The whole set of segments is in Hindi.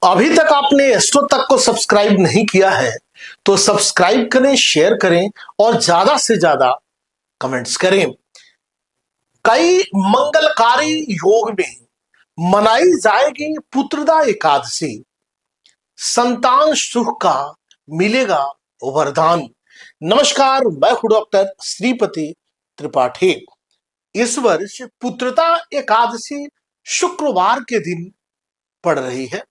अभी तक आपने एस्ट्रो तक को सब्सक्राइब नहीं किया है तो सब्सक्राइब करें, शेयर करें और ज्यादा से ज्यादा कमेंट्स करें। कई मंगलकारी योग में मनाई जाएगी पुत्रदा एकादशी। संतान सुख का मिलेगा वरदान। नमस्कार, मैं हूं डॉक्टर श्रीपति त्रिपाठी। इस वर्ष पुत्रदा एकादशी शुक्रवार के दिन पड़ रही है,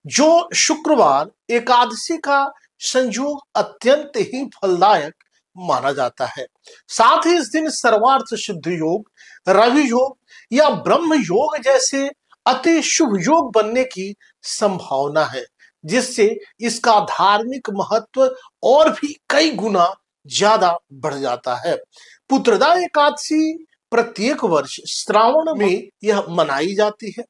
जो शुक्रवार एकादशी का संयोग अत्यंत ही फलदायक माना जाता है। साथ ही इस दिन सर्वार्थ सिद्ध योग, रवि योग या ब्रह्म योग जैसे अति शुभ योग बनने की संभावना है, जिससे इसका धार्मिक महत्व और भी कई गुना ज्यादा बढ़ जाता है। पुत्रदा एकादशी प्रत्येक वर्ष श्रावण में यह मनाई जाती है।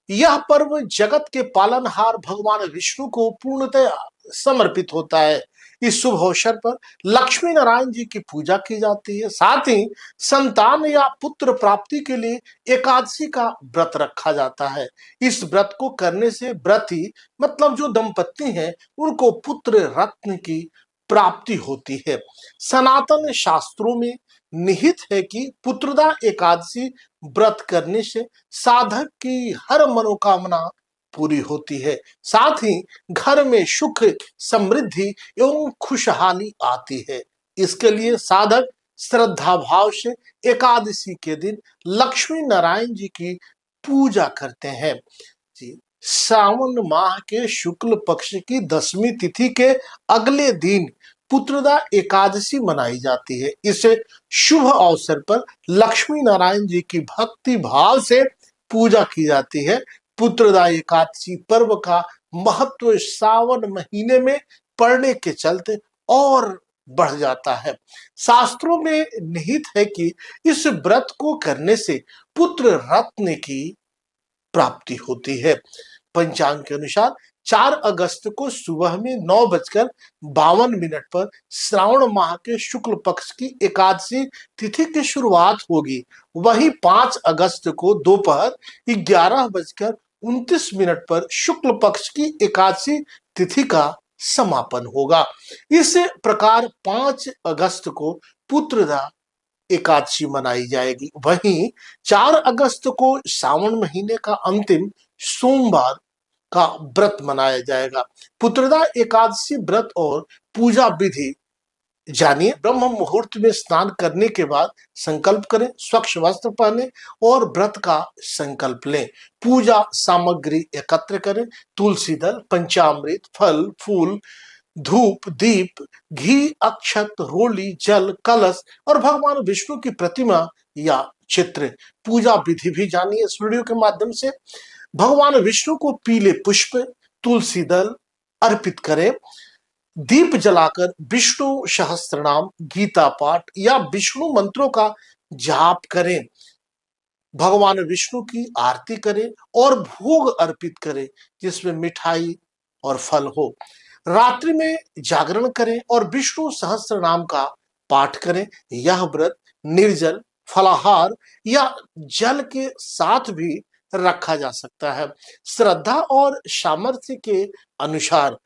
यह पर्व जगत के पालनहार भगवान विष्णु को पूर्णतः समर्पित होता है। इस शुभ अवसर पर लक्ष्मी नारायण जी की पूजा की जाती है। साथ ही संतान या पुत्र प्राप्ति के लिए एकादशी का व्रत रखा जाता है। इस व्रत को करने से व्रती मतलब जो दंपत्ति हैं उनको पुत्र रत्न की प्राप्ति होती है। सनातन शास्त्रों में निहित है कि पुत्रदा एकादशी व्रत करने से साधक की हर मनोकामना पूरी होती है। साथ ही घर में सुख, समृद्धि एवं खुशहाली आती है। इसके लिए साधक श्रद्धा भाव से एकादशी के दिन लक्ष्मी नारायण जी की पूजा करते हैं। श्रावण माह के शुक्ल पक्ष की 10वीं तिथि के अगले दिन पुत्रदा एकादशी मनाई जाती है। इस शुभ अवसर पर लक्ष्मी नारायण जी की भक्ति भाव से पूजा की जाती है। पुत्रदा एकादशी पर्व का महत्व सावन महीने में पड़ने के चलते और बढ़ जाता है। शास्त्रों में निहित है कि इस व्रत को करने से पुत्र रत्न की प्राप्ति होती है। पंचांग के अनुसार 4 अगस्त को सुबह में 9:52 पर श्रावण माह के शुक्ल पक्ष की एकादशी तिथि की शुरुआत होगी। वहीं 5 अगस्त को दोपहर 11:29 पर शुक्ल पक्ष की एकादशी तिथि का समापन होगा। इस प्रकार 5 अगस्त को पुत्रदा एकादशी मनाई जाएगी। वहीं 4 अगस्त को सावन महीने का अंतिम सोमवार का व्रत मनाया जाएगा। पुत्रदा एकादशी व्रत और पूजा विधि जानिए। ब्रह्म मुहूर्त में स्नान करने के बाद संकल्प करें, स्वच्छ वस्त्र पहने और व्रत का संकल्प लें। पूजा सामग्री एकत्र करें। तुलसी दल, पंचामृत, फल फूल, धूप, दीप, घी, अक्षत, रोली, जल, कलश और भगवान विष्णु की प्रतिमा या चित्र। पूजा विधि भी जानिए इस वीडियो के माध्यम से। भगवान विष्णु को पीले पुष्प, तुलसी दल अर्पित करें। दीप जलाकर विष्णु सहस्त्रनाम, गीता पाठ या विष्णु मंत्रों का जाप करें। भगवान विष्णु की आरती करें और भोग अर्पित करें, जिसमें मिठाई और फल हो। रात्रि में जागरण करें और विष्णु सहस्त्र नाम का पाठ करें। यह व्रत निर्जल, फलाहार या जल के साथ भी रखा जा सकता है। श्रद्धा और सामर्थ्य के अनुसार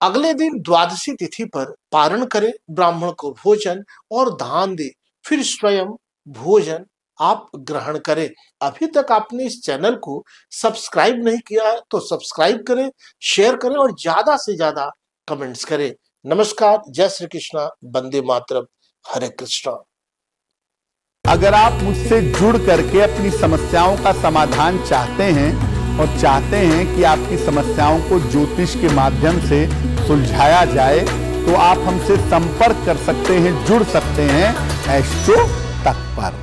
अगले दिन द्वादशी तिथि पर पारण करें, ब्राह्मण को भोजन और दान दे, फिर स्वयं भोजन आप ग्रहण करें। अभी तक आपने इस चैनल को सब्सक्राइब नहीं किया है तो सब्सक्राइब करें, शेयर करें और ज्यादा से ज्यादा कमेंट्स करें। नमस्कार, जय श्री कृष्णा, वंदे मातरम, हरे कृष्णा। अगर आप मुझसे जुड़ करके अपनी समस्याओं का समाधान चाहते हैं और चाहते हैं कि आपकी समस्याओं को ज्योतिष के माध्यम से सुलझाया जाए, तो आप हमसे संपर्क कर सकते हैं, जुड़ सकते हैं एस्ट्रो तक पर।